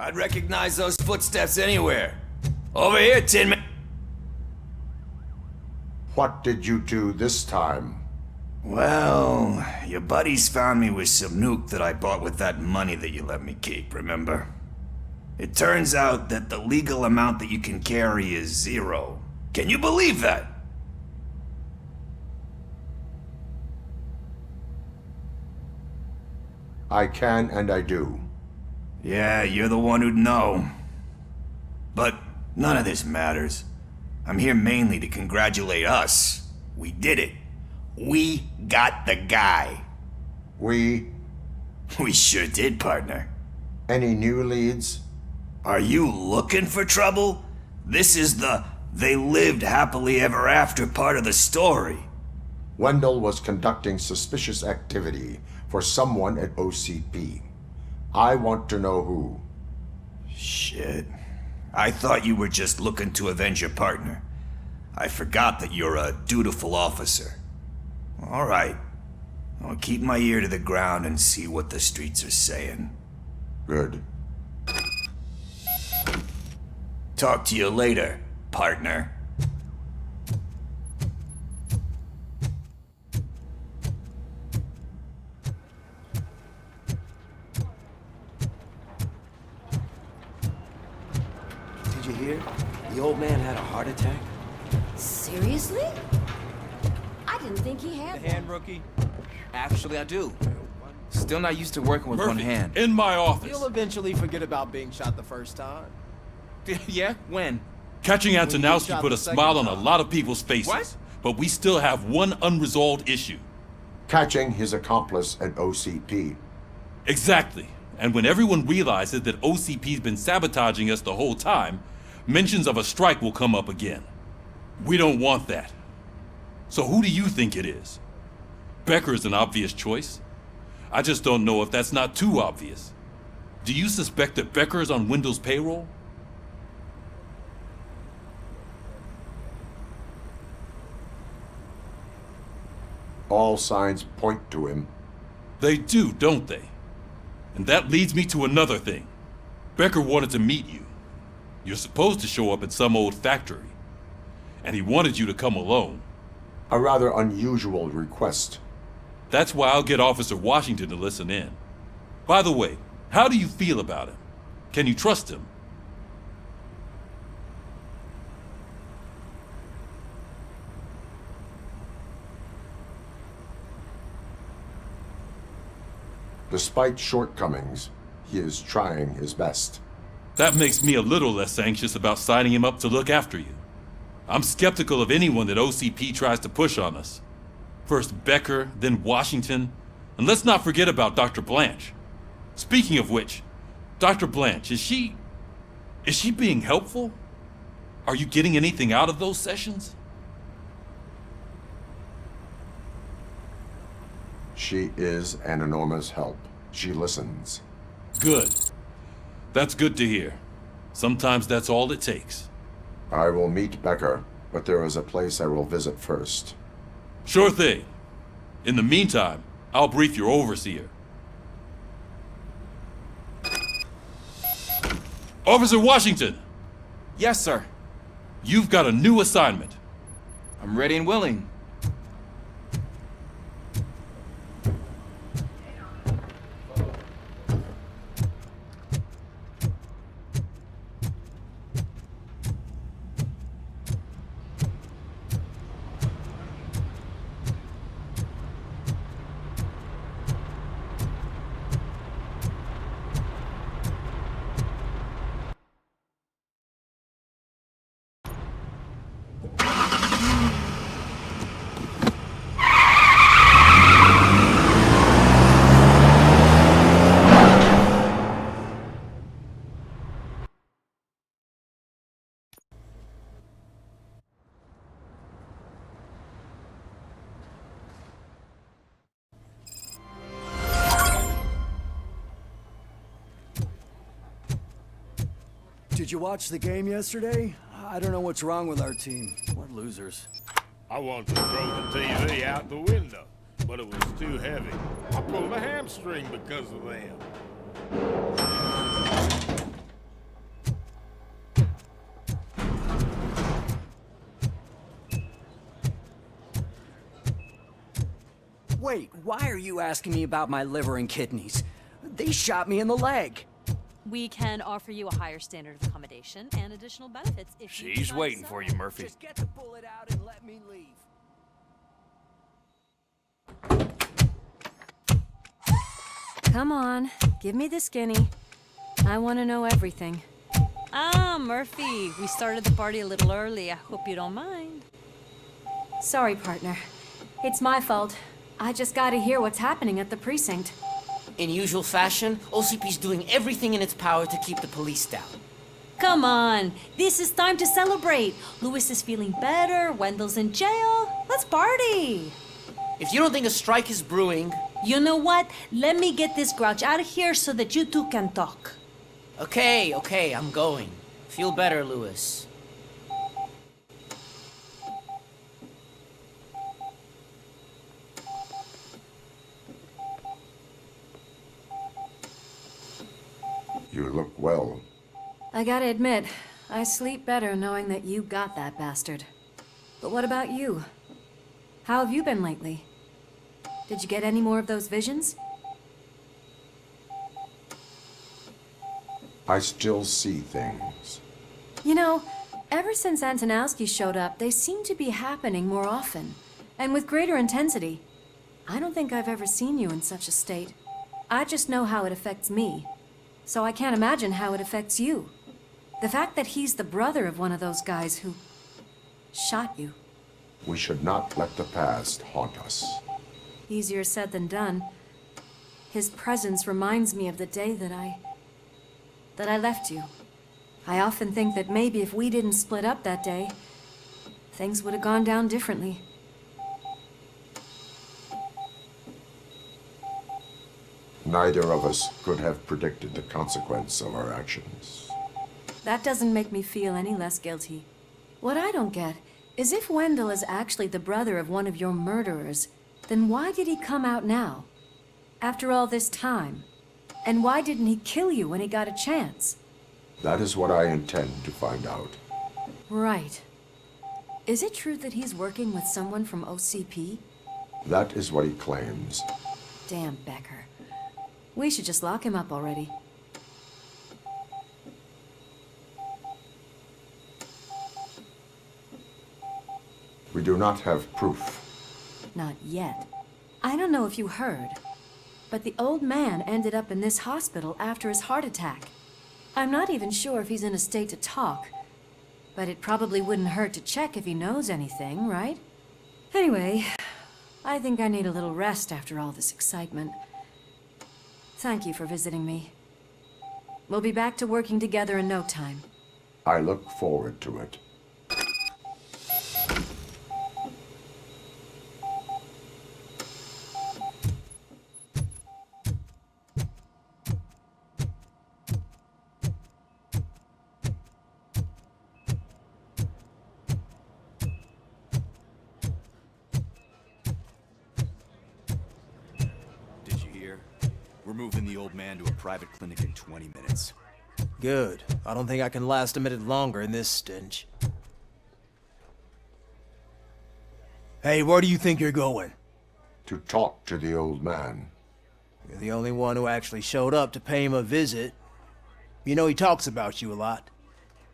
I'd recognize those footsteps anywhere. Over here, Tin Man. What did you do this time? Well, your buddies found me with some nuke that I bought with that money that you let me keep, remember? It turns out that the legal amount that you can carry is 0. Can you believe that? I can and I do. Yeah, you're the one who'd know. But none of this matters. I'm here mainly to congratulate us. We did it. We got the guy. We sure did, partner. Any new leads? Are you looking for trouble? This is the "they lived happily ever after" part of the story. Wendell was conducting suspicious activity for someone at OCP. I want to know who. Shit. I thought you were just looking to avenge your partner. I forgot that you're a dutiful officer. All right. I'll keep my ear to the ground and see what the streets are saying. Good. Talk to you later, partner. Did you hear? The old man had a heart attack. Seriously? I didn't think he had The hand, rookie? Actually, I do. Still not used to working with one Murphy, hand. in my office. You'll eventually forget about being shot the first time. Yeah? When? Catching you Antonowski shot put the a second smile on a time. lot of people's faces. What? But we still have one unresolved issue. Catching his accomplice at OCP. Exactly. And when everyone realizes that OCP's been sabotaging us the whole time, mentions of a strike will come up again. We don't want that. So who do you think it is? Becker is an obvious choice. I just don't know if that's not too obvious. Do you suspect that Becker is on Wendell's payroll? All signs point to him. They do, don't they? And that leads me to another thing. Becker wanted to meet you. You're supposed to show up at some old factory. And he wanted you to come alone. A rather unusual request. That's why I'll get Officer Washington to listen in. By the way, how do you feel about him? Can you trust him? Despite shortcomings, he is trying his best. That makes me a little less anxious about signing him up to look after you. I'm skeptical of anyone that OCP tries to push on us. First Becker, then Washington, and let's not forget about Dr. Blanche. Speaking of which, Dr. Blanche, is she being helpful? Are you getting anything out of those sessions? She is an enormous help. She listens. Good. That's good to hear. Sometimes that's all it takes. I will meet Becker, but there is a place I will visit first. Sure thing. In the meantime, I'll brief your overseer. Officer Washington! Yes, sir. You've got a new assignment. I'm ready and willing. Did you watch the game yesterday? I don't know what's wrong with our team. What losers. I wanted to throw the TV out the window, but it was too heavy. I pulled a hamstring because of them. Wait, why are you asking me about my liver and kidneys? They shot me in the leg. We can offer you a higher standard of accommodation and additional benefits if you She's decide waiting so. for you, Murphy. Just get the bullet out and let me leave. Come on, give me the skinny. I want to know everything. Ah, Murphy, we started the party a little early. I hope you don't mind. Sorry, partner. It's my fault. I just gotta hear what's happening at the precinct. In usual fashion, OCP's doing everything in its power to keep the police down. Come on, this is time to celebrate. Lewis is feeling better, Wendell's in jail. Let's party. If you don't think a strike is brewing... You know what? Let me get this grouch out of here so that you two can talk. Okay, I'm going. Feel better, Lewis. You look well. I gotta admit, I sleep better knowing that you got that bastard. But what about you? How have you been lately? Did you get any more of those visions? I still see things. You know, ever since Antonowski showed up, they seem to be happening more often, and with greater intensity. I don't think I've ever seen you in such a state. I just know how it affects me, so I can't imagine how it affects you. The fact that he's the brother of one of those guys who shot you. We should not let the past haunt us. Easier said than done. His presence reminds me of the day that I left you. I often think that maybe if we didn't split up that day, things would have gone down differently. Neither of us could have predicted the consequence of our actions. That doesn't make me feel any less guilty. What I don't get is if Wendell is actually the brother of one of your murderers, then why did he come out now? After all this time? And why didn't he kill you when he got a chance? That is what I intend to find out. Right. Is it true that he's working with someone from OCP? That is what he claims. Damn Becker. We should just lock him up already. We do not have proof. Not yet. I don't know if you heard, but the old man ended up in this hospital after his heart attack. I'm not even sure if he's in a state to talk, but it probably wouldn't hurt to check if he knows anything, right? Anyway, I think I need a little rest after all this excitement. Thank you for visiting me. We'll be back to working together in no time. I look forward to it. Did you hear? We're moving the old man to a private clinic in 20 minutes. Good. I don't think I can last a minute longer in this stench. Hey, where do you think you're going? To talk to the old man. You're the only one who actually showed up to pay him a visit. You know he talks about you a lot.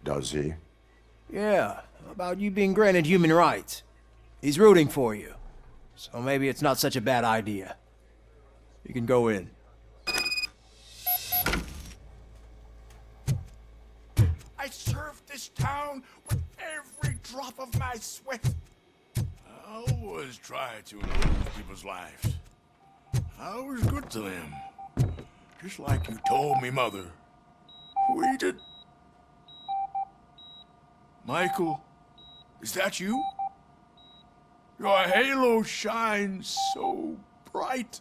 Does he? Yeah, about you being granted human rights. He's rooting for you. So maybe it's not such a bad idea. You can go in. I served this town with every drop of my sweat. I always tried to improve people's lives. I was good to them. Just like you told me, Mother. We did. Michael, is that you? Your halo shines so bright.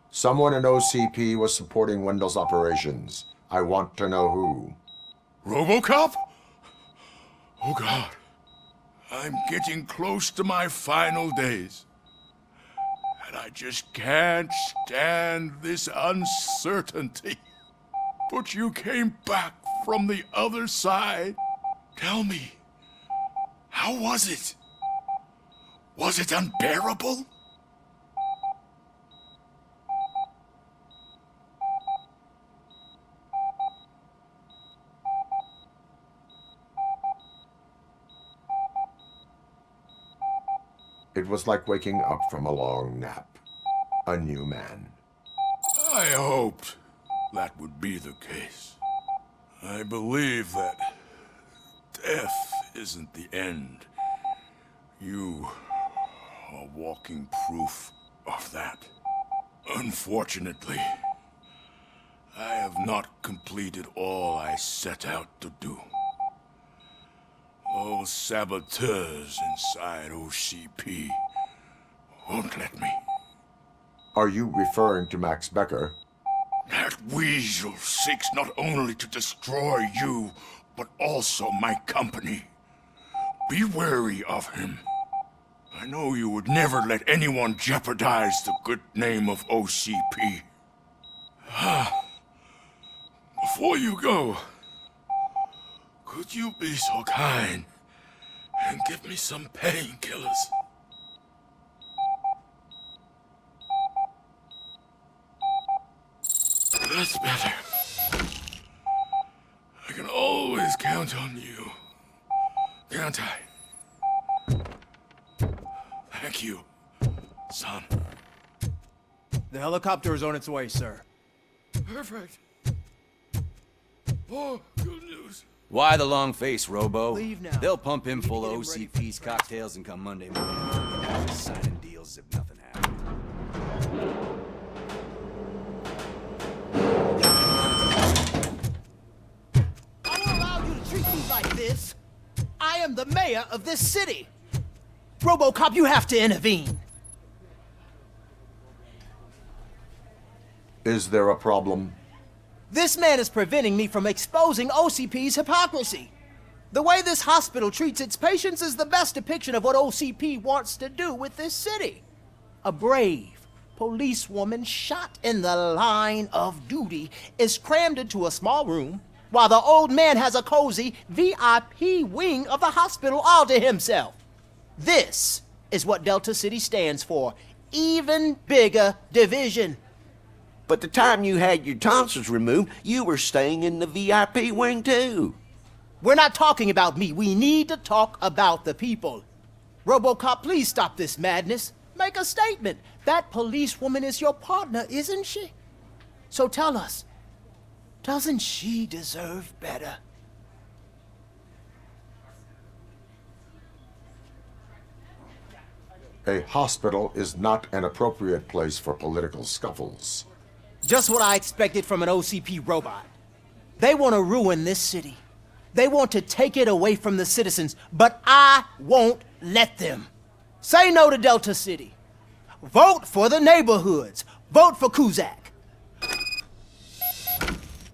Someone in OCP was supporting Wendell's operations. I want to know who. Robocop? Oh God. I'm getting close to my final days. And I just can't stand this uncertainty. But you came back from the other side. Tell me, How was it? Was it unbearable? It was like waking up from a long nap. A new man. I hoped that would be the case. I believe that death isn't the end. You are walking proof of that. Unfortunately, I have not completed all I set out to do. Those saboteurs inside OCP won't let me. Are you referring to Max Becker? That weasel seeks not only to destroy you, but also my company. Be wary of him. I know you would never let anyone jeopardize the good name of OCP. Before you go, could you be so kind and give me some painkillers? That's better. I can always count on you, can't I? Thank you, son. The helicopter is on its way, sir. Perfect. Oh, good news. Why the long face, Robo? Leave now. They'll pump him full of Get him ready for OCP's cocktails and come Monday morning, just signing deals as if nothing happened. I won't allow you to treat me like this. I am the mayor of this city. Robocop, you have to intervene. Is there a problem? This man is preventing me from exposing OCP's hypocrisy. The way this hospital treats its patients is the best depiction of what OCP wants to do with this city. A brave policewoman shot in the line of duty is crammed into a small room, while the old man has a cozy VIP wing of the hospital all to himself. This is what Delta City stands for. Even bigger division. But the time you had your tonsils removed, you were staying in the VIP wing too. We're not talking about me. We need to talk about the people. Robocop, please stop this madness. Make a statement. That policewoman is your partner, isn't she? So tell us, doesn't she deserve better? A hospital is not an appropriate place for political scuffles. Just what I expected from an OCP robot. They want to ruin this city. They want to take it away from the citizens, but I won't let them. Say no to Delta City. Vote for the neighborhoods. Vote for Kuzak.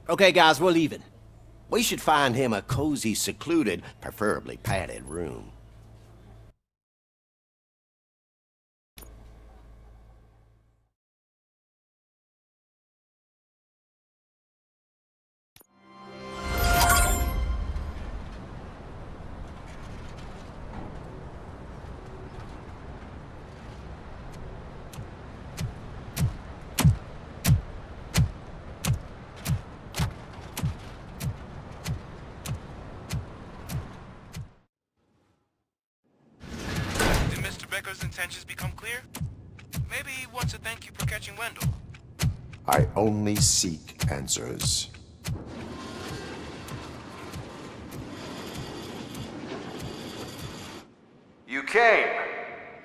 Okay, guys, we're leaving. We should find him a cozy, secluded, preferably padded room. Becker's intentions become clear? Maybe he wants to thank you for catching Wendell. I only seek answers. You came,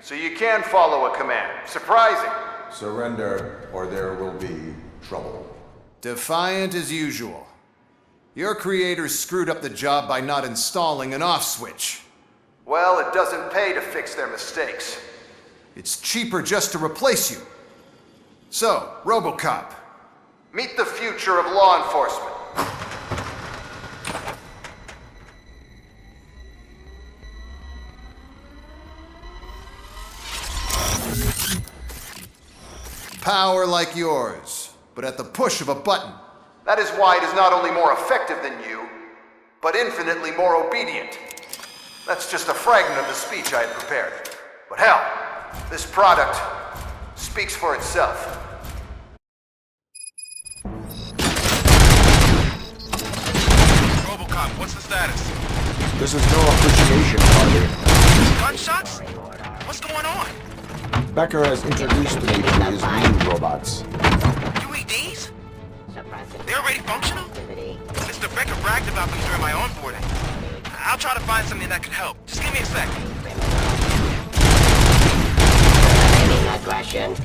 so you can follow a command. Surprising. Surrender, or there will be trouble. Defiant as usual. Your creators screwed up the job by not installing an off switch. Well, it doesn't pay to fix their mistakes. It's cheaper just to replace you. So, Robocop. Meet the future of law enforcement. Power like yours, but at the push of a button. That is why it is not only more effective than you, but infinitely more obedient. That's just a fragment of the speech I had prepared. But hell, this product speaks for itself. Robocop, what's the status? This is no appreciation party. Gunshots? What's going on? Becker has introduced me to his new robots. UEDs? They're already functional? Mr. Becker bragged about them during my onboarding. I'll try to find something that could help. Just give me a sec. Aggression.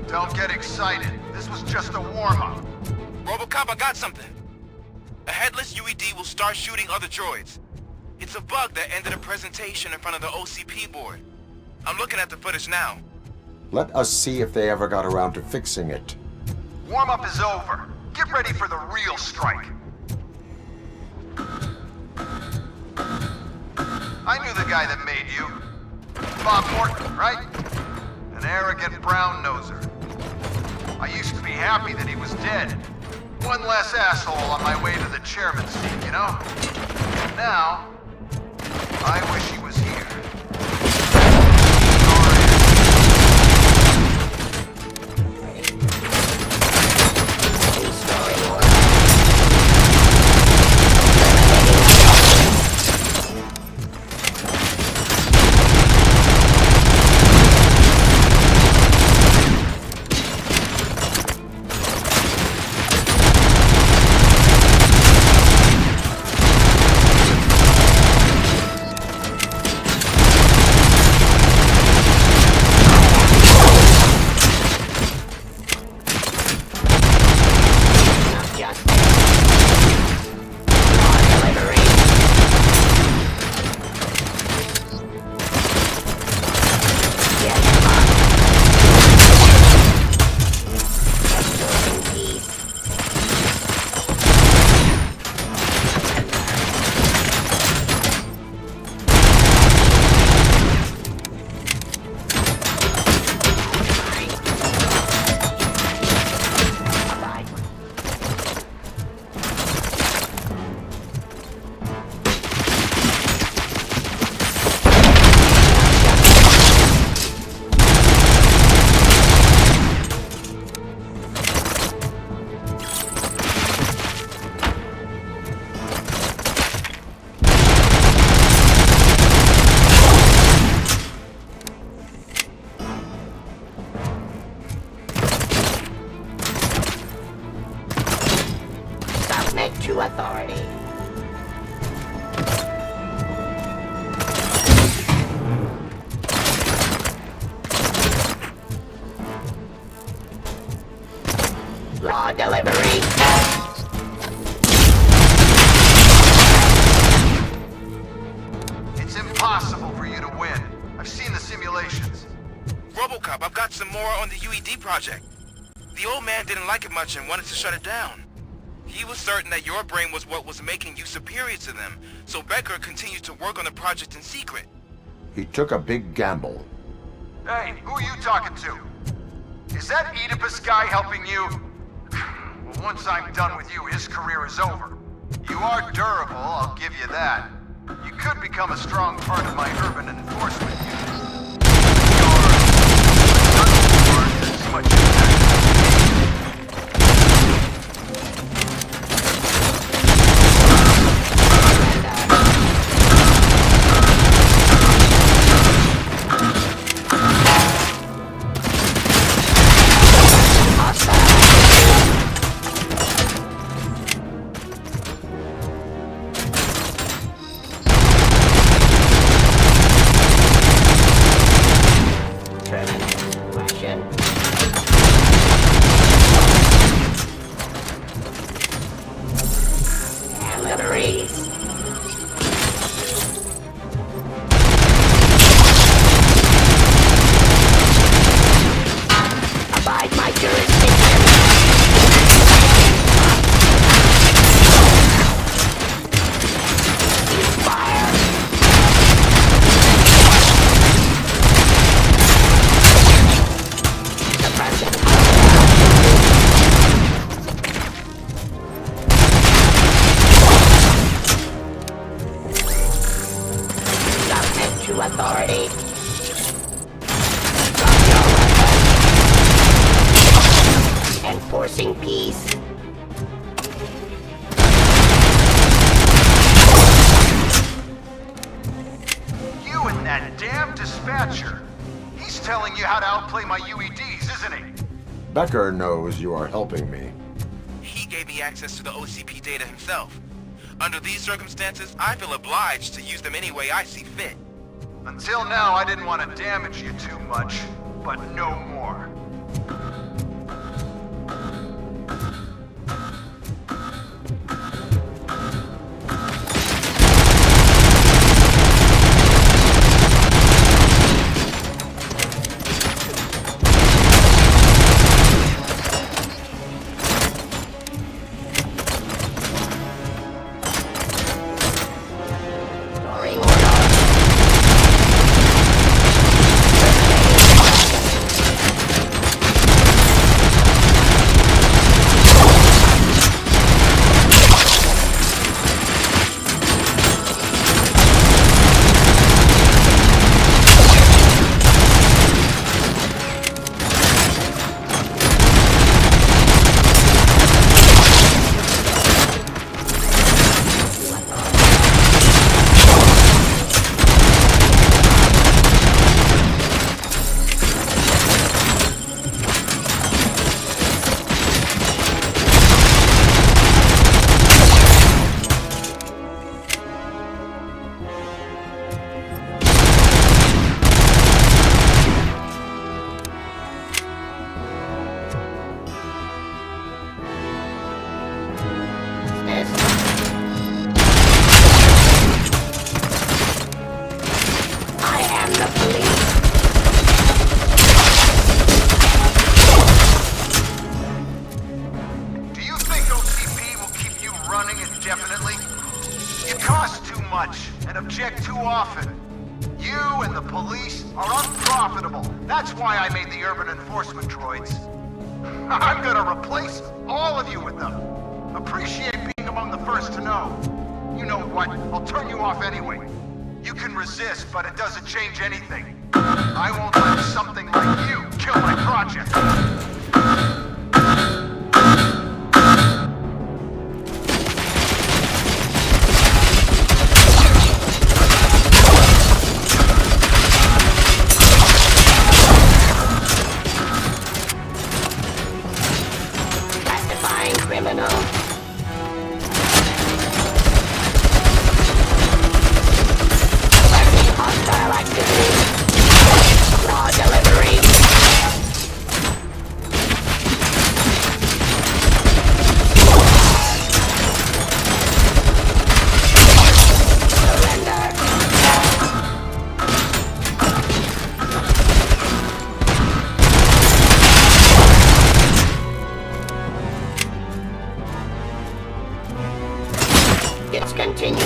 Don't get excited. This was just a warm-up. Robocop, I got something. A headless UED will start shooting other droids. It's a bug that ended a presentation in front of the OCP board. I'm looking at the footage now. Let us see if they ever got around to fixing it. Warm-up is over. Get ready for the real strike. I knew the guy that made you. Bob Morton, right? An arrogant brown-noser. I used to be happy that he was dead. One less asshole on my way to the chairman's seat, you know? Now, I wish he was here. To authority. Raw delivery. It's impossible for you to win. I've seen the simulations. Robocop, I've got some more on the UED project. The old man didn't like it much and wanted to shut it down. He was certain that your brain was what was making you superior to them, so Becker continued to work on the project in secret. He took a big gamble. Hey, who are you talking to? Is that Oedipus guy helping you? Well, once I'm done with you, his career is over. You are durable, I'll give you that. You could become a strong part of my urban enforcement unit. Your as much impact. authority. Enforcing peace. You and that damn dispatcher. He's telling you how to outplay my UEDs, isn't he? Becker knows you are helping me. He gave me access to the OCP data himself. Under these circumstances, I feel obliged to use them any way I see fit. Until now, I didn't want to damage you too much, but no more. Object too often. You and the police are unprofitable. That's why I made the urban enforcement droids. I'm gonna replace all of you with them. Appreciate being among the first to know. You know what? I'll turn you off anyway. You can resist, but it doesn't change anything. I won't let something like you kill my project. It's continued.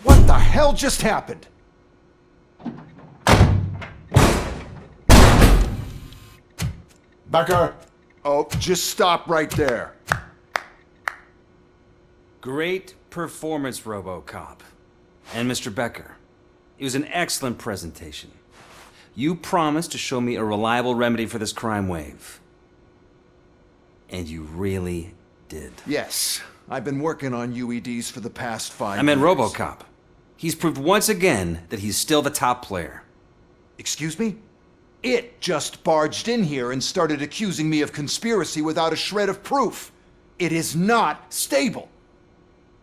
What the hell just happened? Becker! Oh, just stop right there. Great performance, Robocop. And Mr. Becker, it was an excellent presentation. You promised to show me a reliable remedy for this crime wave. And you really did. Yes, I've been working on UEDs for the past 5 years. I meant Robocop. He's proved once again that he's still the top player. Excuse me? It just barged in here and started accusing me of conspiracy without a shred of proof. It is not stable.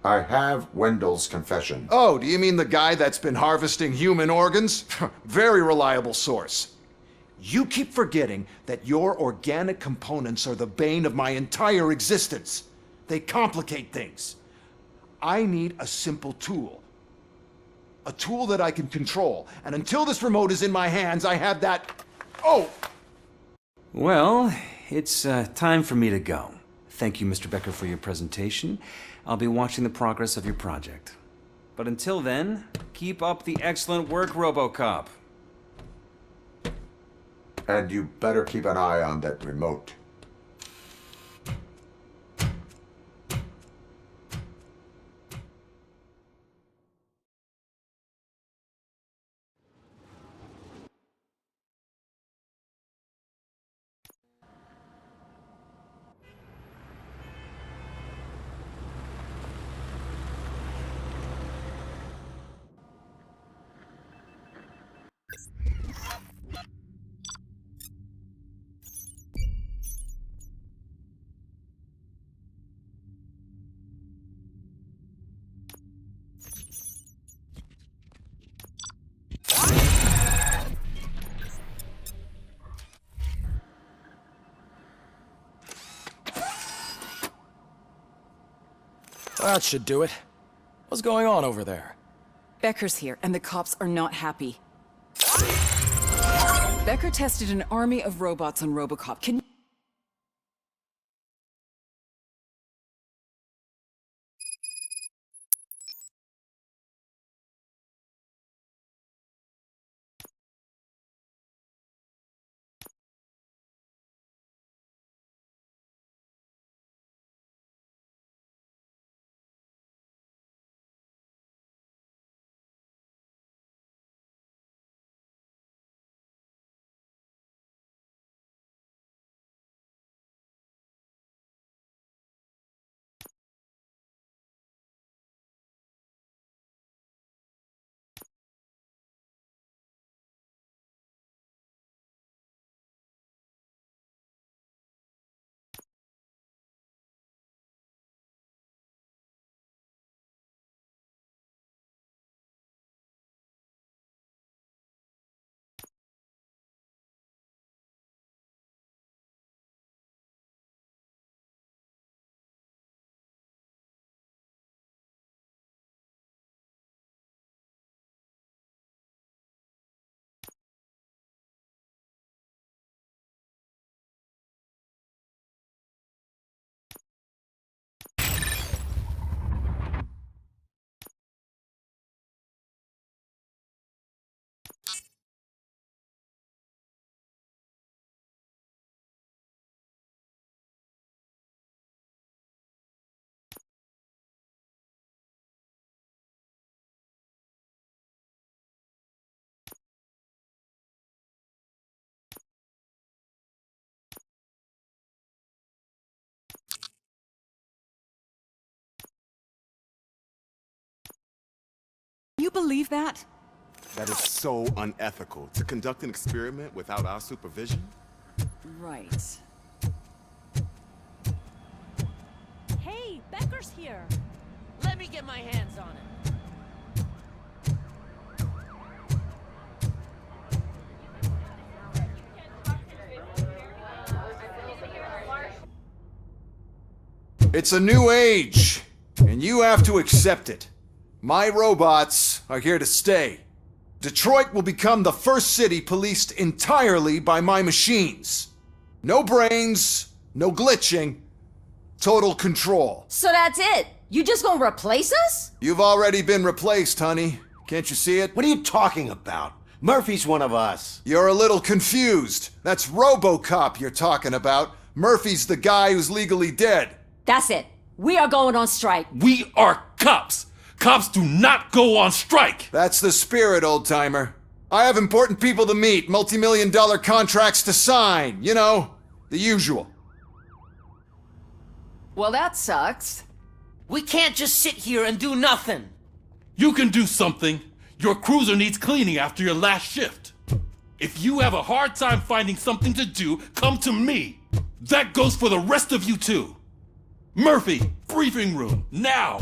I have Wendell's confession. Oh, do you mean the guy that's been harvesting human organs? Very reliable source. You keep forgetting that your organic components are the bane of my entire existence. They complicate things. I need a simple tool. A tool that I can control. And until this remote is in my hands, I have that... Oh! Well, it's time for me to go. Thank you, Mr. Becker, for your presentation. I'll be watching the progress of your project. But until then, keep up the excellent work, Robocop. And you better keep an eye on that remote. That should do it. What's going on over there? Becker's here, and the cops are not happy. Becker tested an army of robots on Robocop. Can you believe that? That is so unethical, to conduct an experiment without our supervision. Right. Hey, Becker's here. Let me get my hands on it. It's a new age, and you have to accept it. My robots are here to stay. Detroit will become the first city policed entirely by my machines. No brains, no glitching, total control. So that's it? You just gonna replace us? You've already been replaced, honey. Can't you see it? What are you talking about? Murphy's one of us. You're a little confused. That's Robocop you're talking about. Murphy's the guy who's legally dead. That's it. We are going on strike. We are cops. Cops do not go on strike. That's the spirit, old-timer. I have important people to meet, multi-million-dollar contracts to sign. You know, the usual. Well, that sucks. We can't just sit here and do nothing. You can do something. Your cruiser needs cleaning after your last shift. If you have a hard time finding something to do, come to me. That goes for the rest of you too. Murphy, briefing room, now!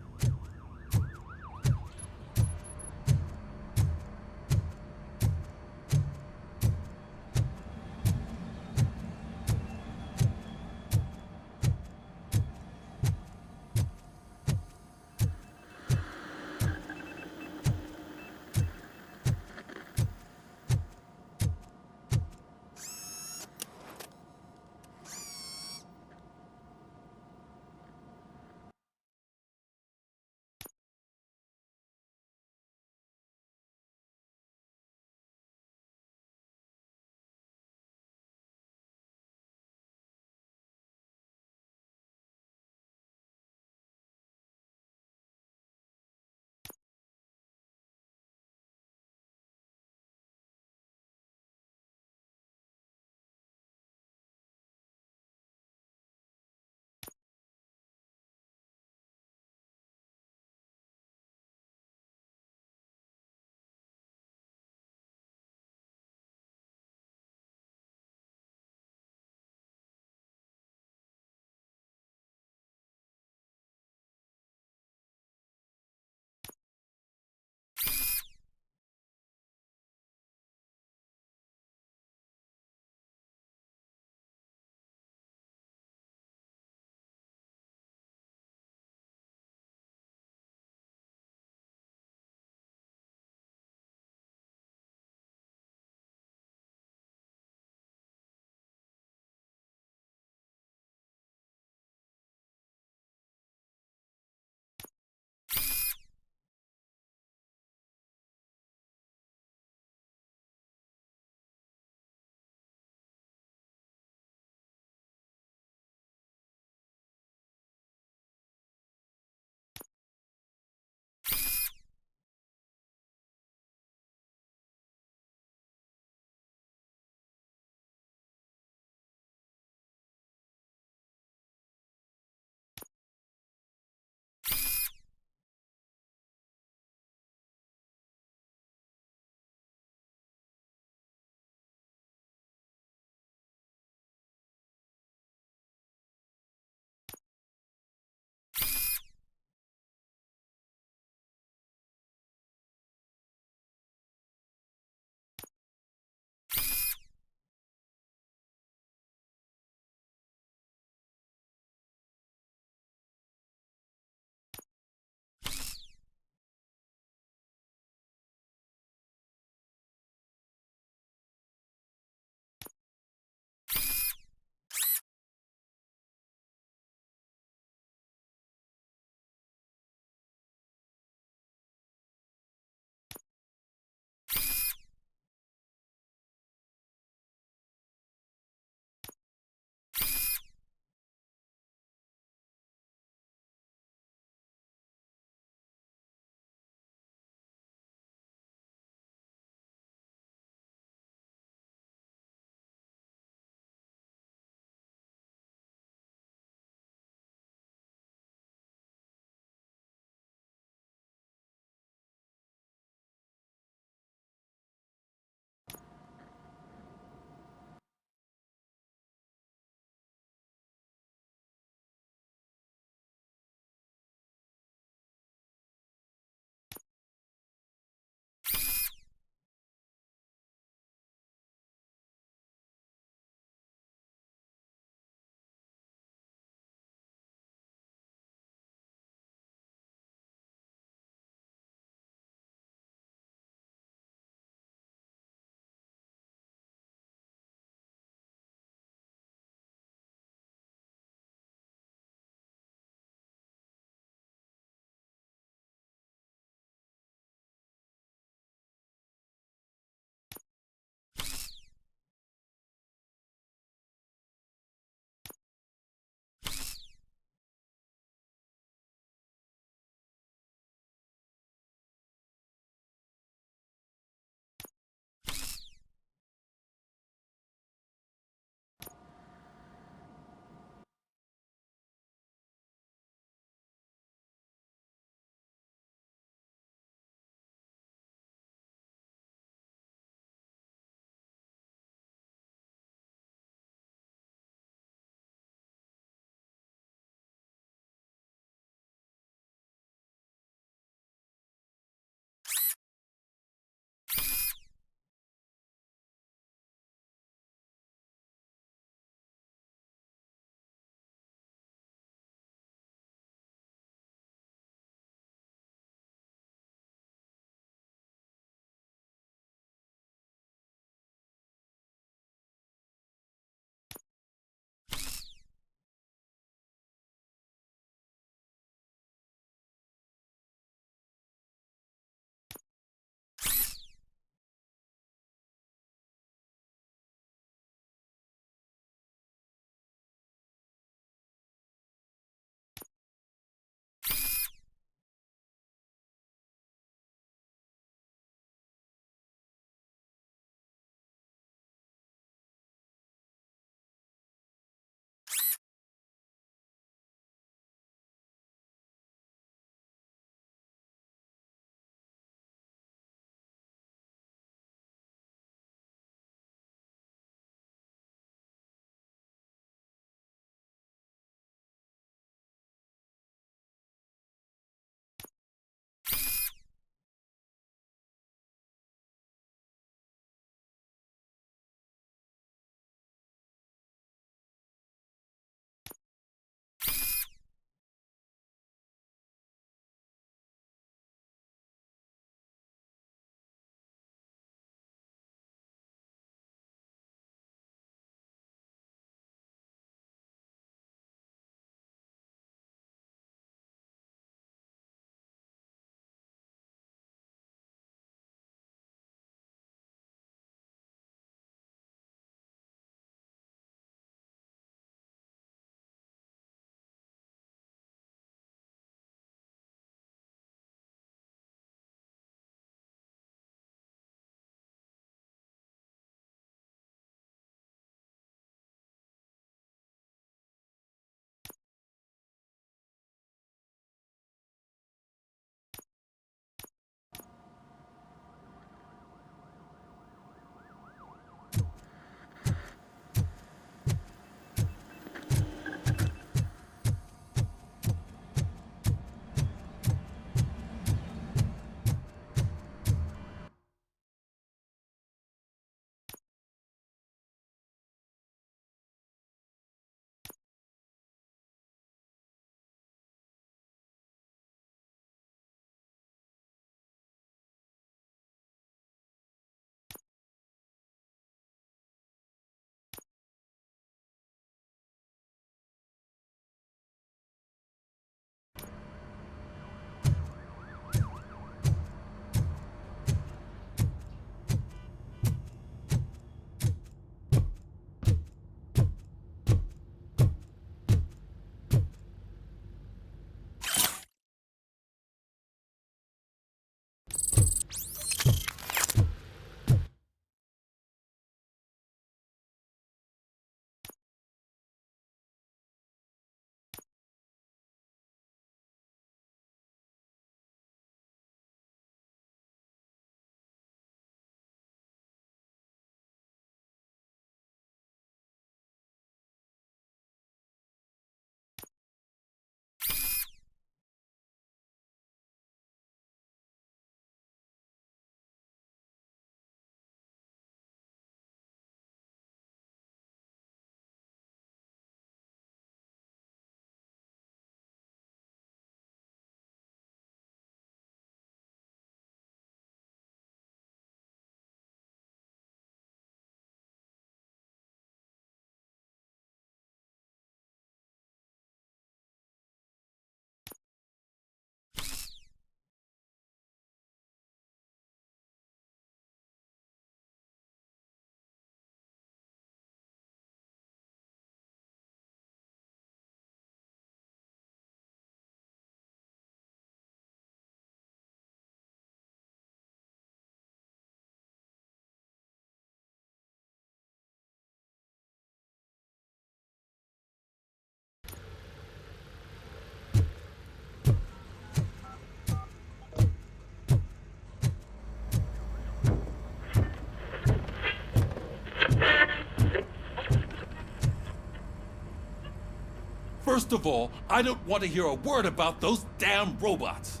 First of all, I don't want to hear a word about those damn robots.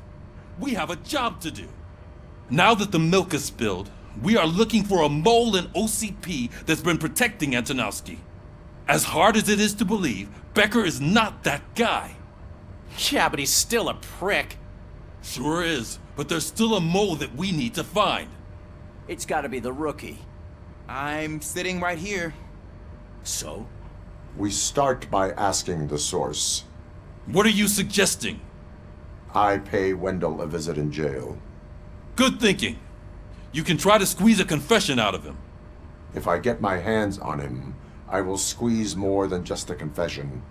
We have a job to do. Now that the milk is spilled, we are looking for a mole in OCP that's been protecting Antonowski. As hard as it is to believe, Becker is not that guy. Yeah, but he's still a prick. Sure is, but there's still a mole that we need to find. It's gotta be the rookie. I'm sitting right here. So? We start by asking the source. What are you suggesting? I pay Wendell a visit in jail. Good thinking. You can try to squeeze a confession out of him. If I get my hands on him, I will squeeze more than just a confession.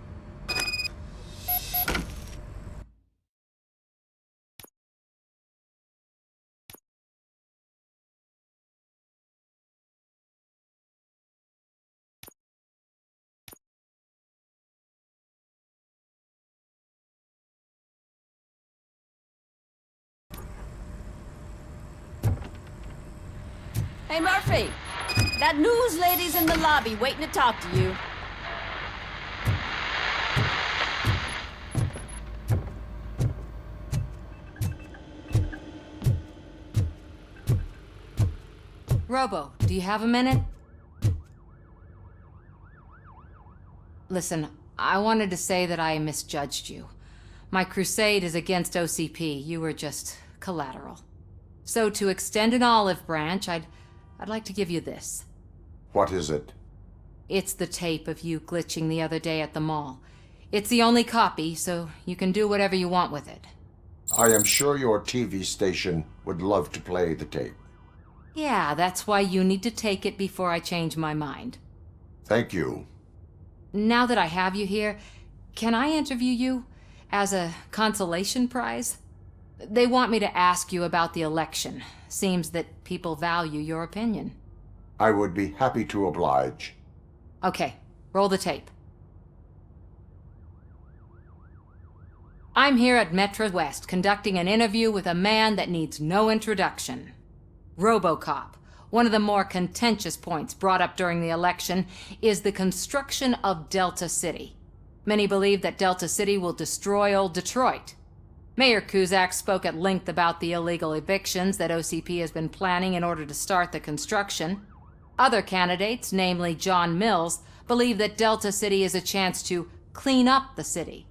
Hey, Murphy! That news lady's in the lobby waiting to talk to you. Robo, do you have a minute? Listen, I wanted to say that I misjudged you. My crusade is against OCP. You were just collateral. So to extend an olive branch, I'd like to give you this. What is it? It's the tape of you glitching the other day at the mall. It's the only copy, so you can do whatever you want with it. I am sure your TV station would love to play the tape. Yeah, that's why you need to take it before I change my mind. Thank you. Now that I have you here, can I interview you as a consolation prize? They want me to ask you about the election. Seems that people value your opinion. I would be happy to oblige. Okay, roll the tape. I'm here at Metro West conducting an interview with a man that needs no introduction. Robocop. One of the more contentious points brought up during the election is the construction of Delta City. Many believe that Delta City will destroy old Detroit. Mayor Cusack spoke at length about the illegal evictions that OCP has been planning in order to start the construction. Other candidates, namely John Mills, believe that Delta City is a chance to clean up the city.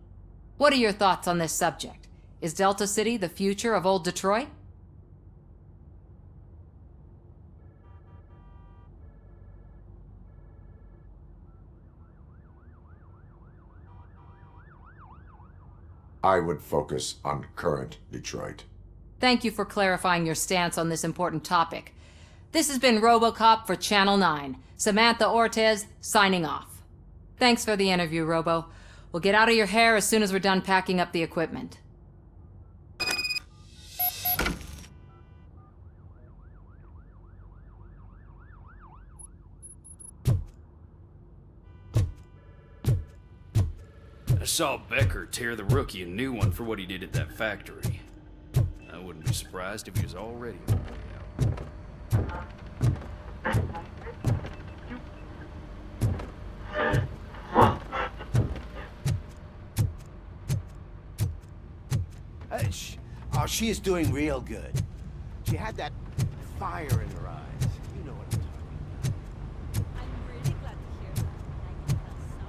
What are your thoughts on this subject? Is Delta City the future of old Detroit? I would focus on current Detroit. Thank you for clarifying your stance on this important topic. This has been Robocop for Channel 9. Samantha Ortez, signing off. Thanks for the interview, Robo. We'll get out of your hair as soon as we're done packing up the equipment. I saw Becker tear the rookie a new one for what he did at that factory. I wouldn't be surprised if he was already on the way out. She is doing real good. She had that fire in her eyes. You know what I'm talking about. I'm really glad to hear that. I can tell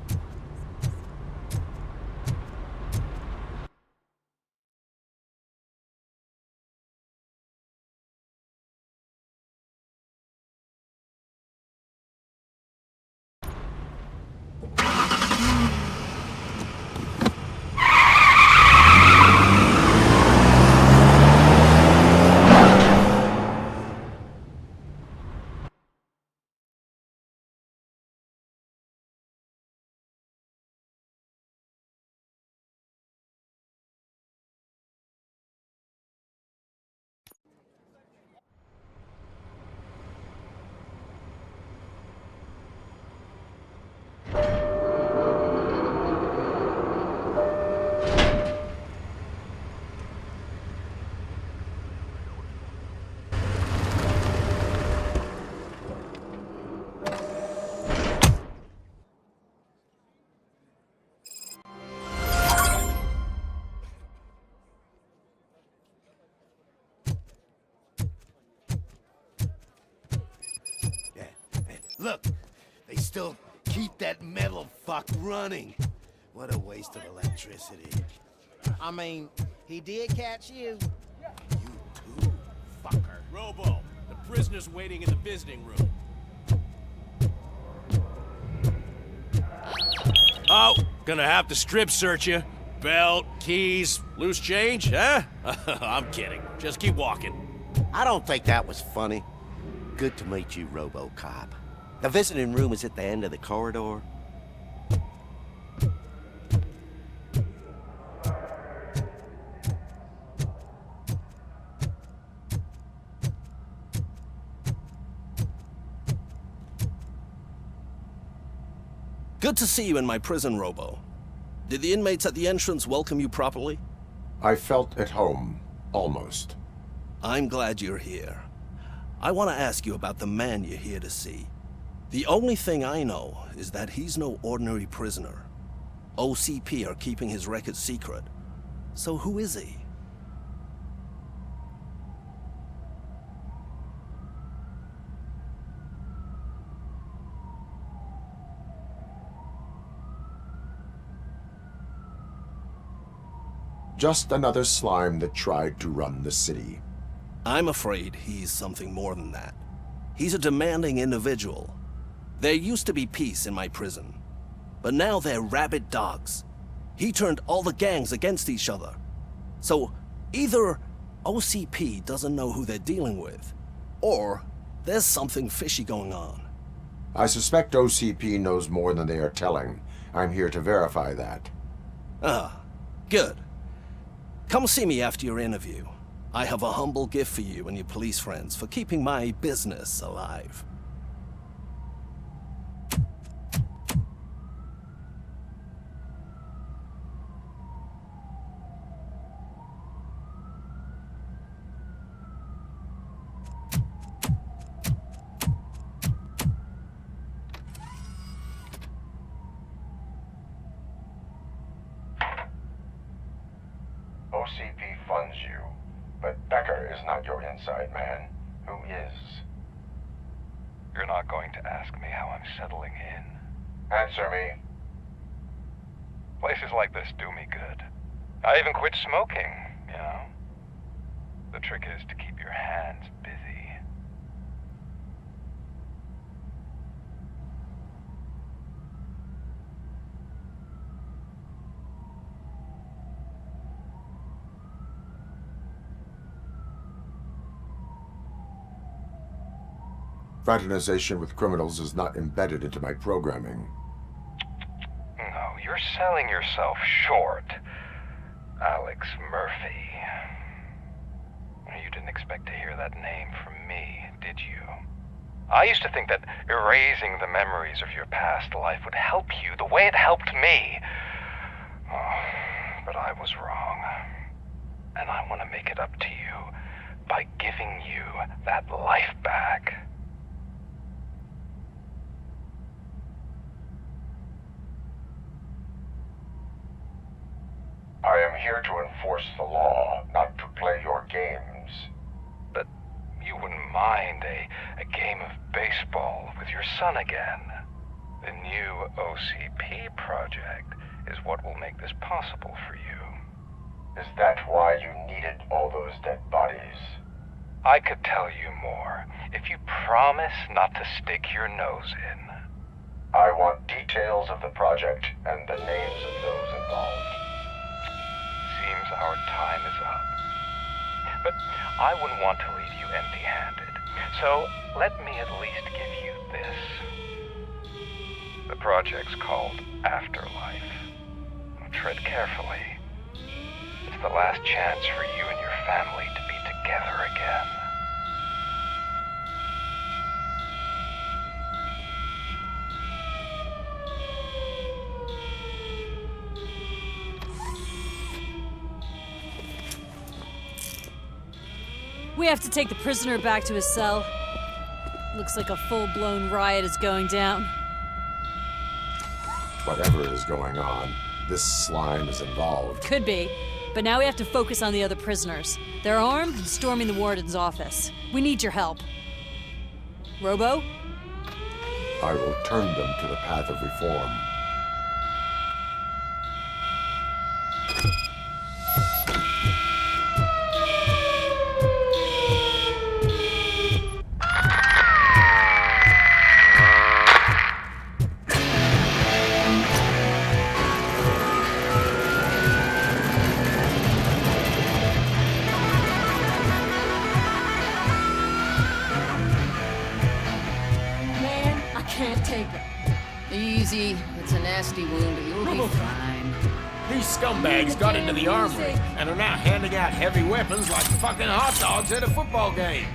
Look, they still keep that metal fuck running. What a waste of electricity. I mean, he did catch you. You too, fucker. Robo, the prisoner's waiting in the visiting room. Oh, gonna have to strip search you. Belt, keys, loose change, huh? I'm kidding. Just keep walking. I don't think that was funny. Good to meet you, Robocop. The visiting room is at the end of the corridor. Good to see you in my prison, Robo. Did the inmates at the entrance welcome you properly? I felt at home, almost. I'm glad you're here. I want to ask you about the man you're here to see. The only thing I know is that he's no ordinary prisoner. OCP are keeping his record secret. So who is he? Just another slime that tried to run the city. I'm afraid he's something more than that. He's a demanding individual. There used to be peace in my prison, but now they're rabid dogs. He turned all the gangs against each other. So either OCP doesn't know who they're dealing with, or there's something fishy going on. I suspect OCP knows more than they are telling. I'm here to verify that. Ah, good. Come see me after your interview. I have a humble gift for you and your police friends for keeping my business alive. OCP funds you, but Becker is not your inside man. Who is? You're not going to ask me how I'm settling in. Answer me. Places like this do me good. I even quit smoking, you know. The trick is to keep your hands busy. Fraternization with criminals is not embedded into my programming. No, you're selling yourself short, Alex Murphy. You didn't expect to hear that name from me, did you? I used to think that erasing the memories of your past life would help you the way it helped me. Oh, but I was wrong. And I want to make it up to you by giving you that life back. I am here to enforce the law, not to play your games. But you wouldn't mind a game of baseball with your son again. The new OCP project is what will make this possible for you. Is that why you needed all those dead bodies? I could tell you more if you promise not to stick your nose in. I want details of the project and the names of those involved. Seems our time is up. But I wouldn't want to leave you empty-handed. So let me at least give you this. The project's called Afterlife. Tread carefully. It's the last chance for you and your family to be together again. We have to take the prisoner back to his cell. Looks like a full-blown riot is going down. Whatever is going on, this slime is involved. Could be, but now we have to focus on the other prisoners. They're armed and storming the warden's office. We need your help. Robo? I will turn them to the path of reform. Man, I can't take it. Easy. It's a nasty wound, but you'll be fine. These scumbags got into the armory and are now handing out heavy weapons like fucking hot dogs at a football game.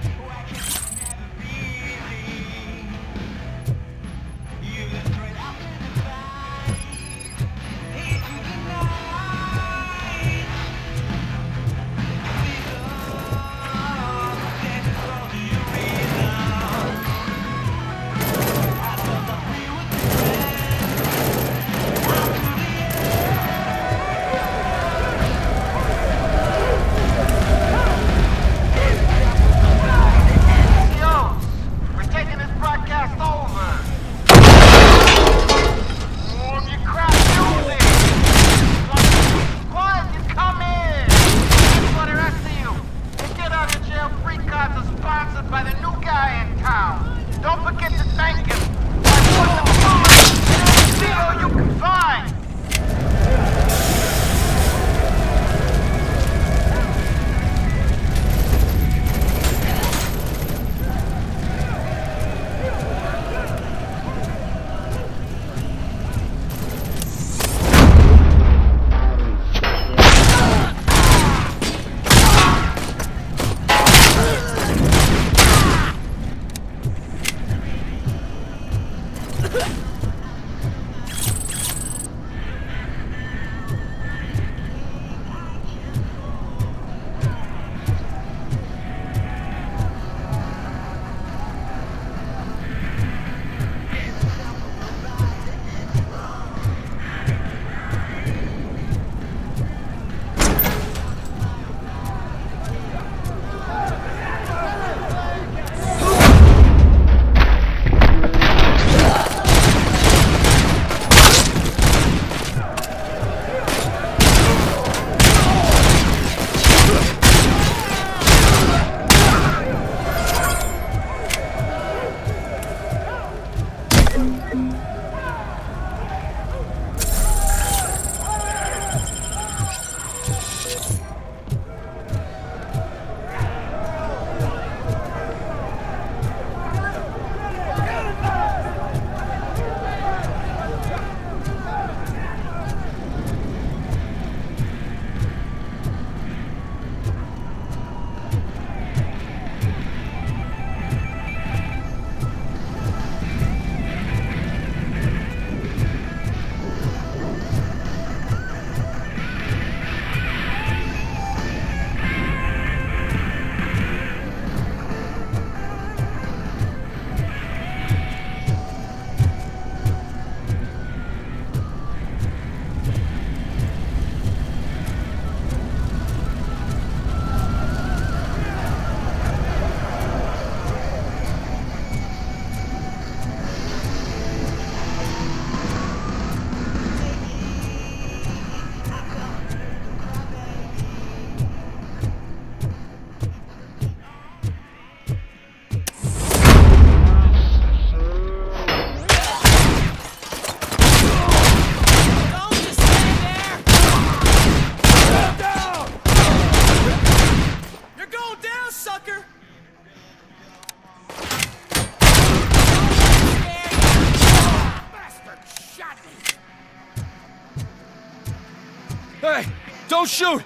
Hey, don't shoot!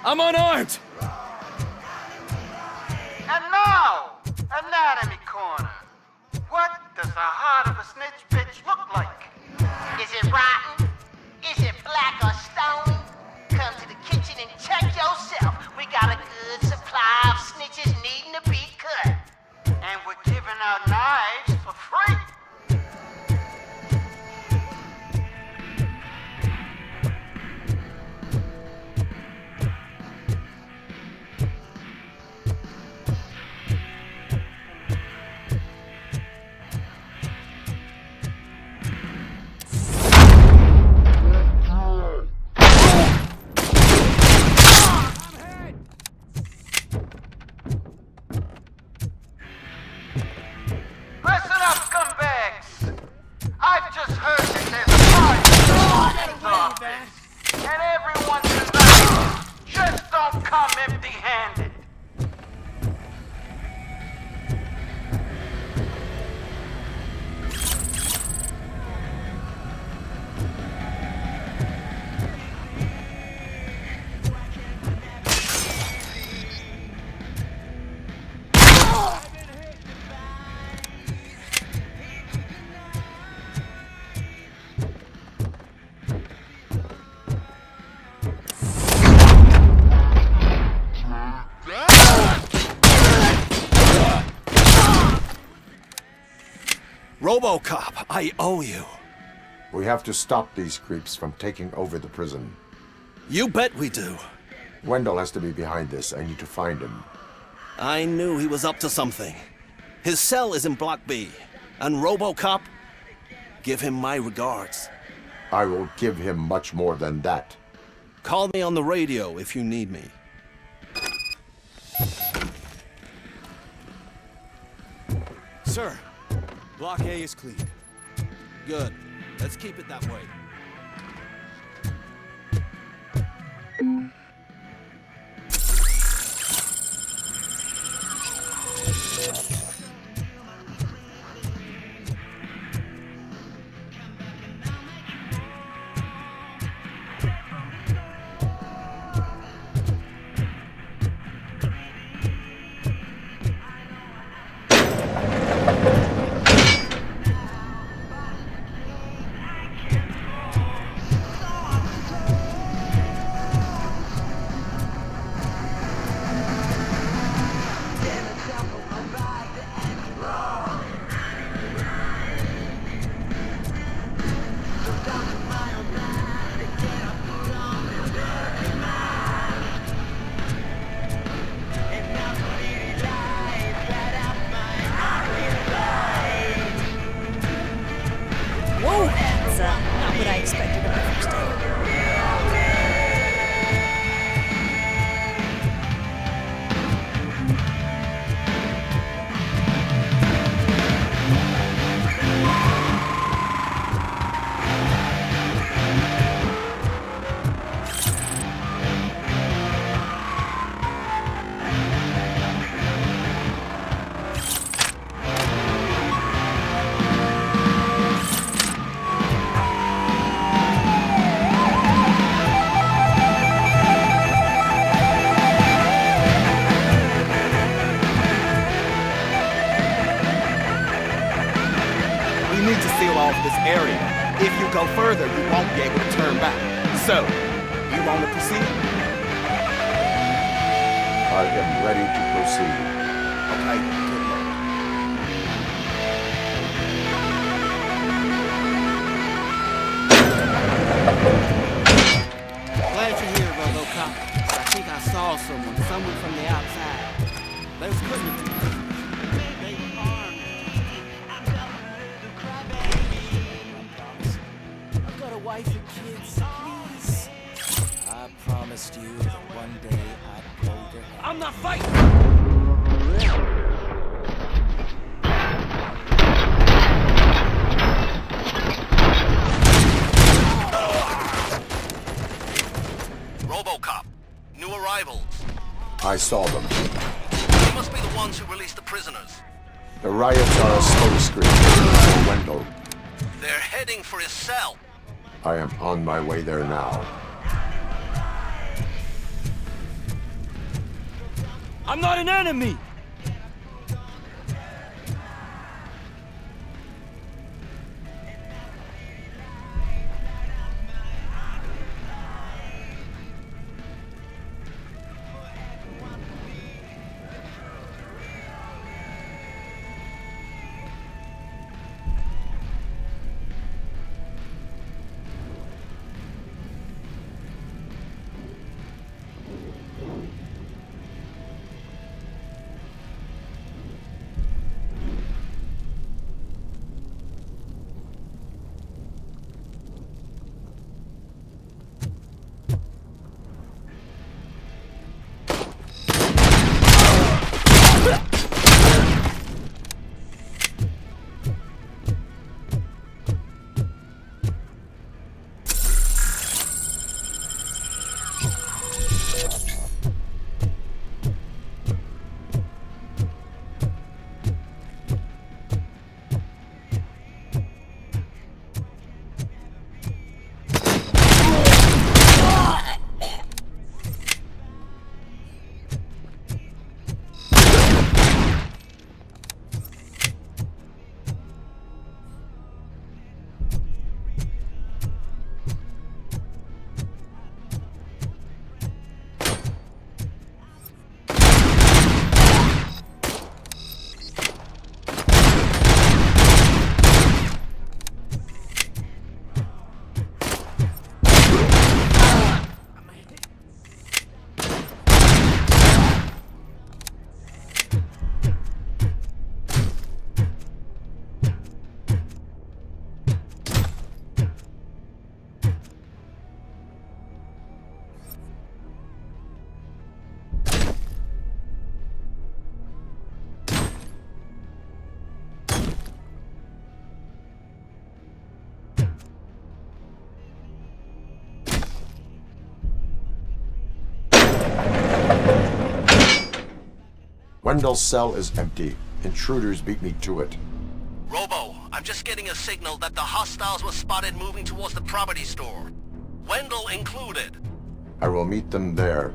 I'm unarmed! And now, Anatomy Corner. What does the heart of a snitch bitch look like? Is it rotten? Is it black or stony? Come to the kitchen and check yourself. We got a good supply of snitches needing to be cut. And we're giving out knives for free. Robocop, I owe you. We have to stop these creeps from taking over the prison. You bet we do. Wendell has to be behind this. I need to find him. I knew he was up to something. His cell is in Block B. And Robocop, give him my regards. I will give him much more than that. Call me on the radio if you need me. Sir, Block A is clean. Good. Let's keep it that way. Whoa, that's not what I expected on my first day. We need to seal off this area. If you go further, you won't be able to turn back. So, you want to proceed? I am ready to proceed. Okay, good luck. Glad you're here, Robocop. I think I saw someone from the outside. They was putting it together. They were armed. I've got a wife and kids, please. I promised you that one day I'd hold your hand. I'm not fighting! Robocop, new arrivals. I saw them. You must be the ones who released the prisoners. The riots are a smokescreen for Wendell. They're heading for his cell. I am on my way there now. I'm not an enemy! Wendell's cell is empty. Intruders beat me to it. Robo, I'm just getting a signal that the hostiles were spotted moving towards the property store. Wendell included. I will meet them there.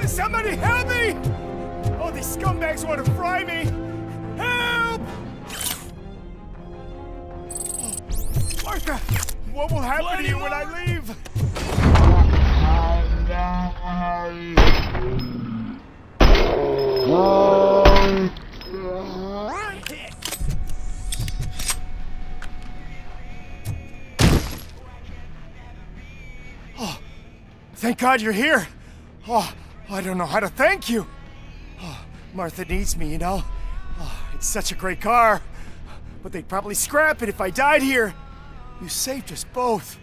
Somebody help me! Oh, these scumbags want to fry me! Help! Martha, what will happen to you when I leave? Oh, thank God you're here. Oh, I don't know how to thank you. Oh, Martha needs me, you know. Oh, it's such a great car. But they'd probably scrap it if I died here. You saved us both.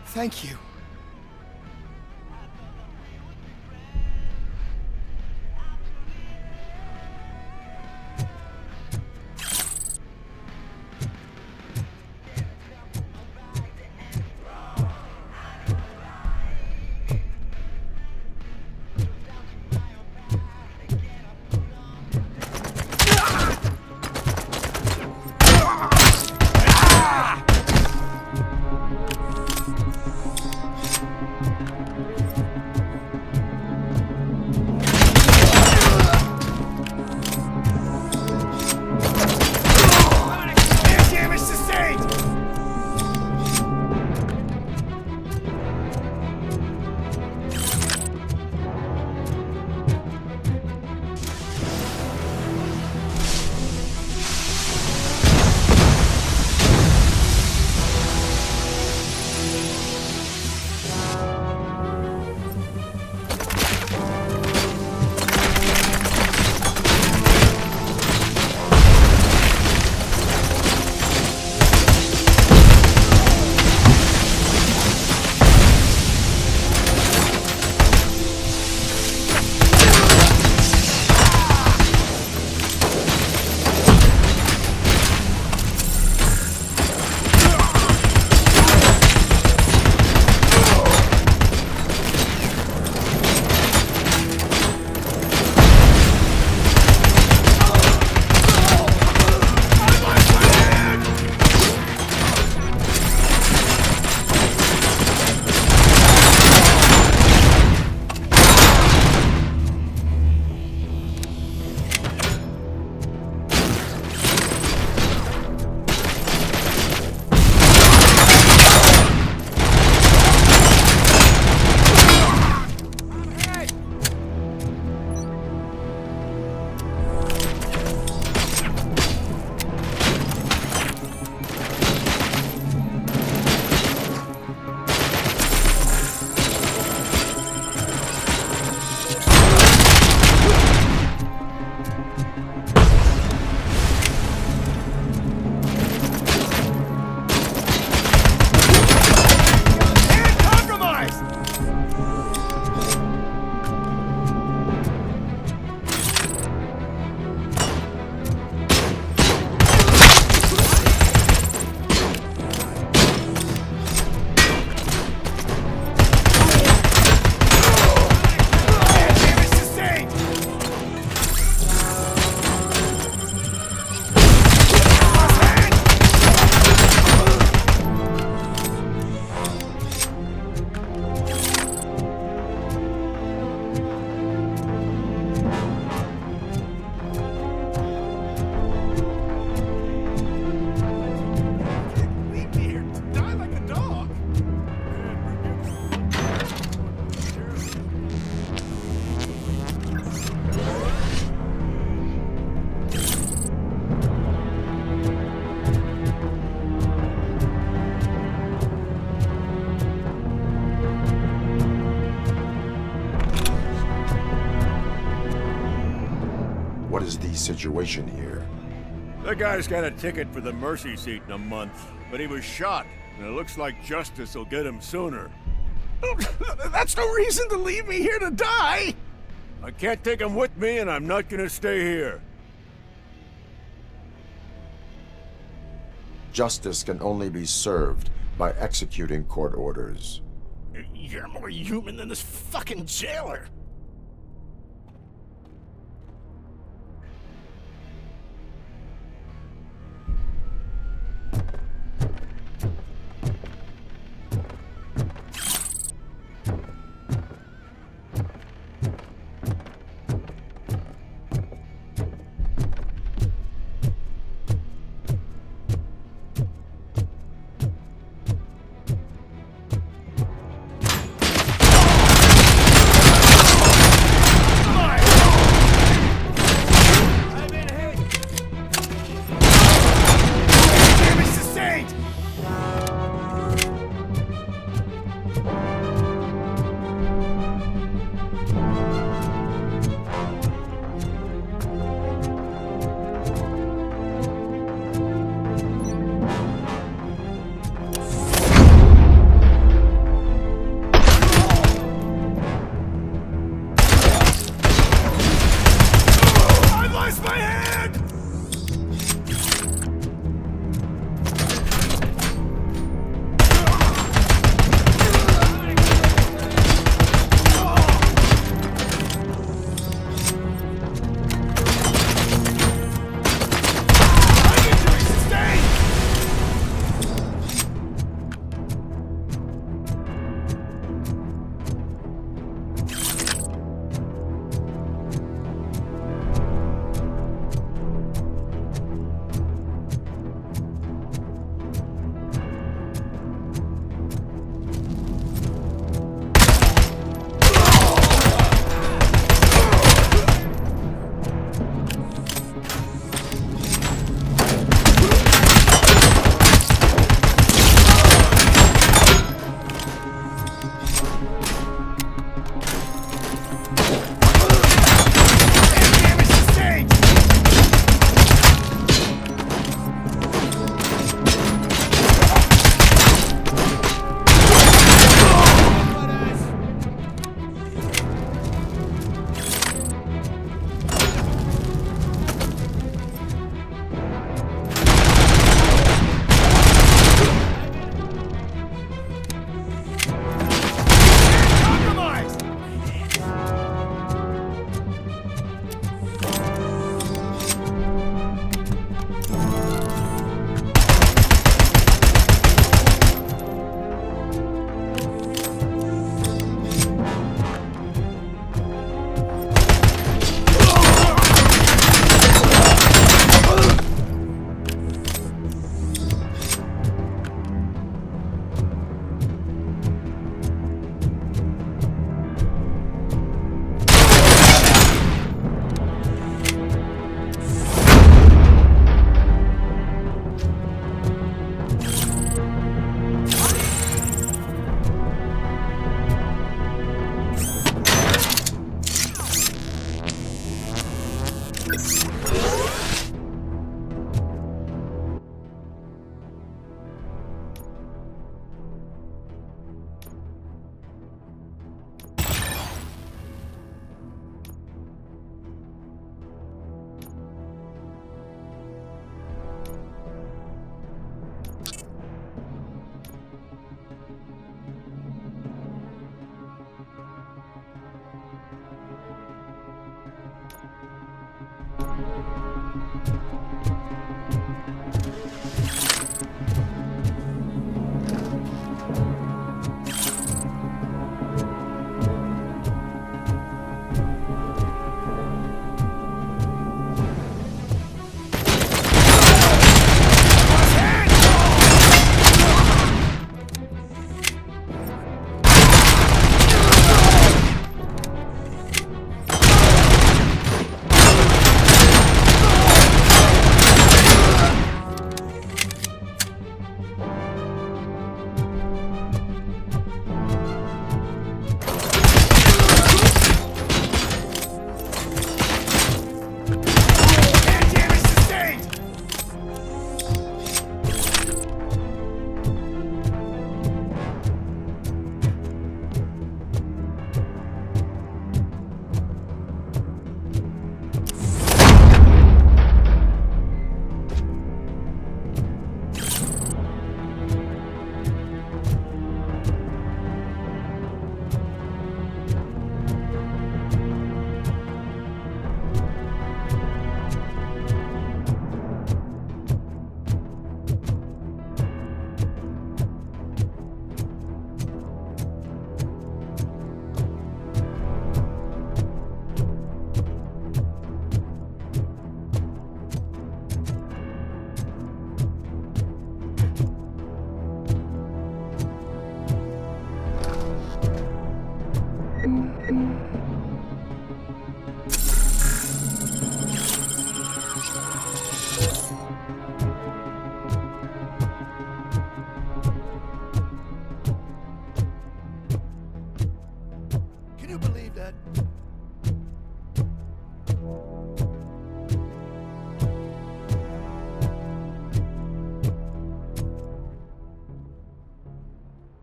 Thank you. What is the situation here? The guy's got a ticket for the mercy seat in a month, but he was shot, and it looks like justice will get him sooner. That's no reason to leave me here to die! I can't take him with me, and I'm not gonna stay here. Justice can only be served by executing court orders. You're more human than this fucking jailer.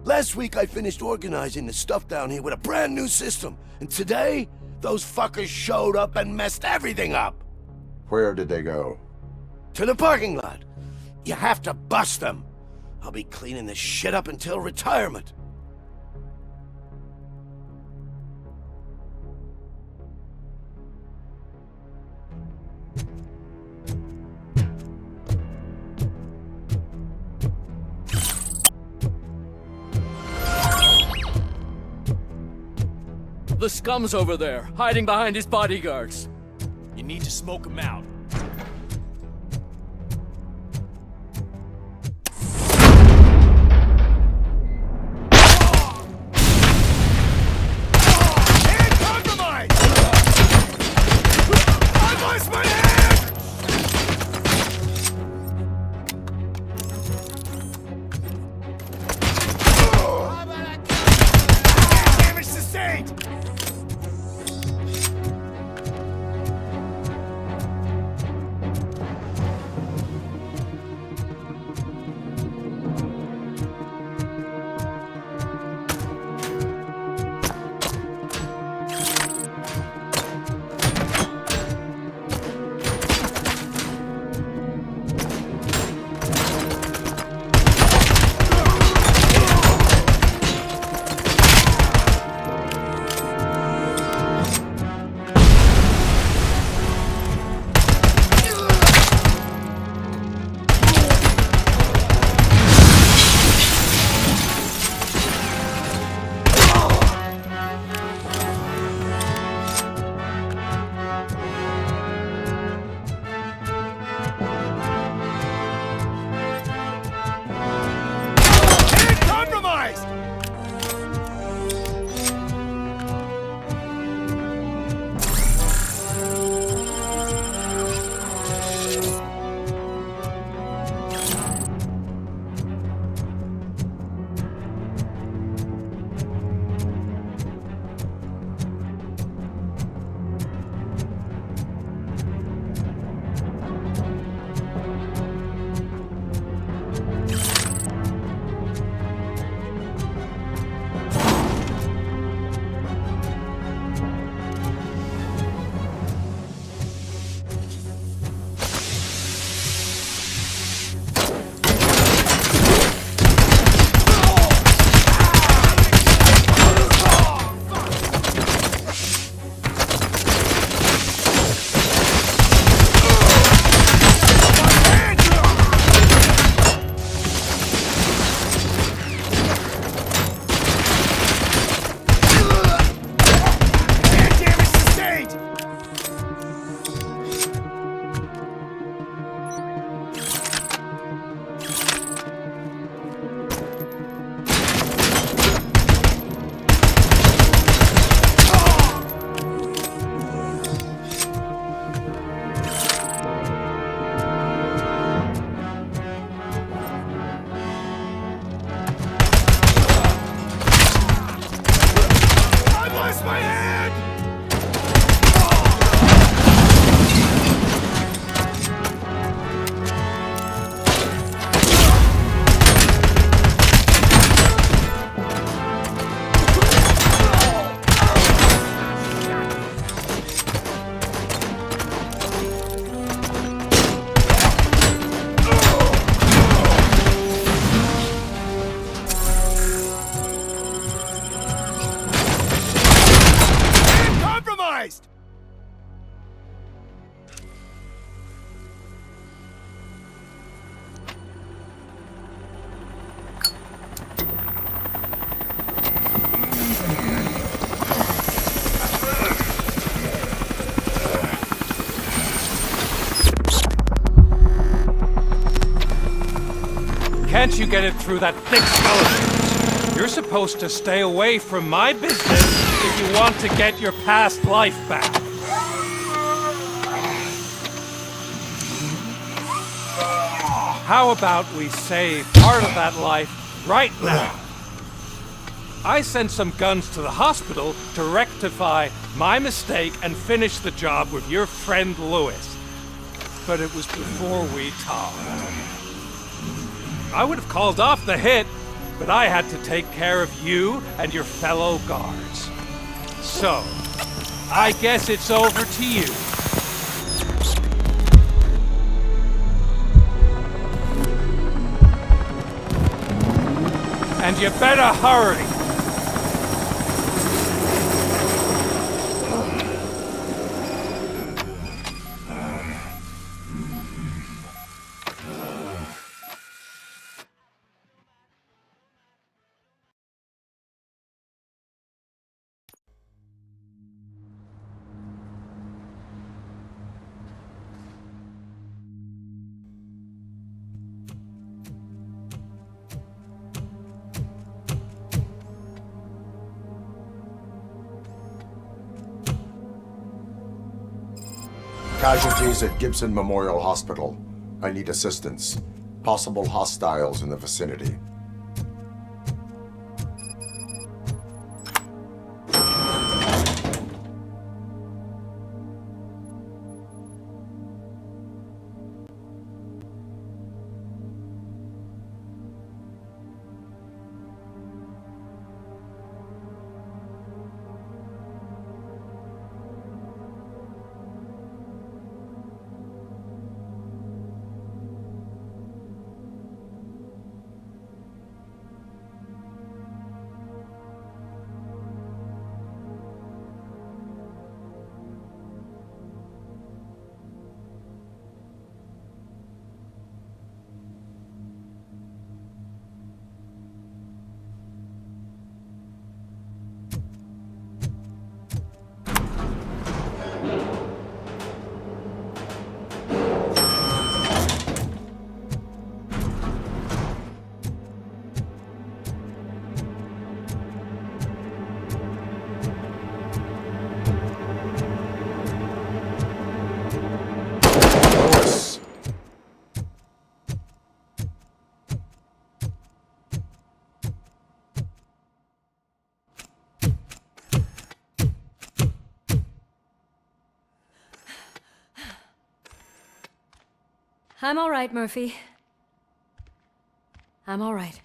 Last week I finished organizing the stuff down here with a brand new system. And today, those fuckers showed up and messed everything up. Where did they go? To the parking lot. You have to bust them. I'll be cleaning this shit up until retirement. The scum's over there, hiding behind his bodyguards. You need to smoke him out. Can't you get it through that thick skeleton? You're supposed to stay away from my business if you want to get your past life back. How about we save part of that life right now? I sent some guns to the hospital to rectify my mistake and finish the job with your friend Lewis. But it was before we talked. I would have called off the hit, but I had to take care of you and your fellow guards. So, I guess it's over to you. And you better hurry! Casualties at Gibson Memorial Hospital. I need assistance. Possible hostiles in the vicinity. I'm all right, Murphy. I'm all right.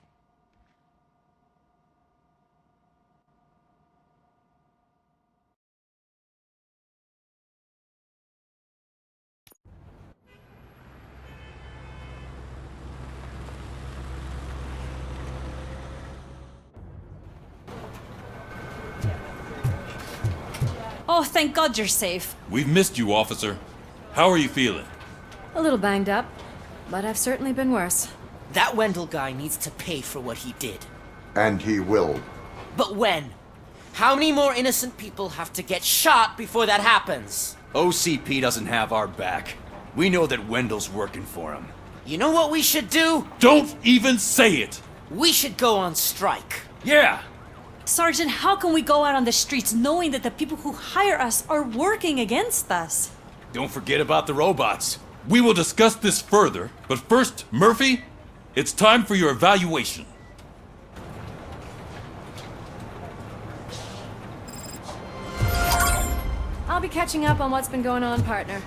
Oh, thank God you're safe. We've missed you, officer. How are you feeling? A little banged up, but I've certainly been worse. That Wendell guy needs to pay for what he did. And he will. But when? How many more innocent people have to get shot before that happens? OCP doesn't have our back. We know that Wendell's working for him. You know what we should do? Don't even say it! We should go on strike. Yeah! Sergeant, how can we go out on the streets knowing that the people who hire us are working against us? Don't forget about the robots. We will discuss this further, but first, Murphy, it's time for your evaluation. I'll be catching up on what's been going on, partner.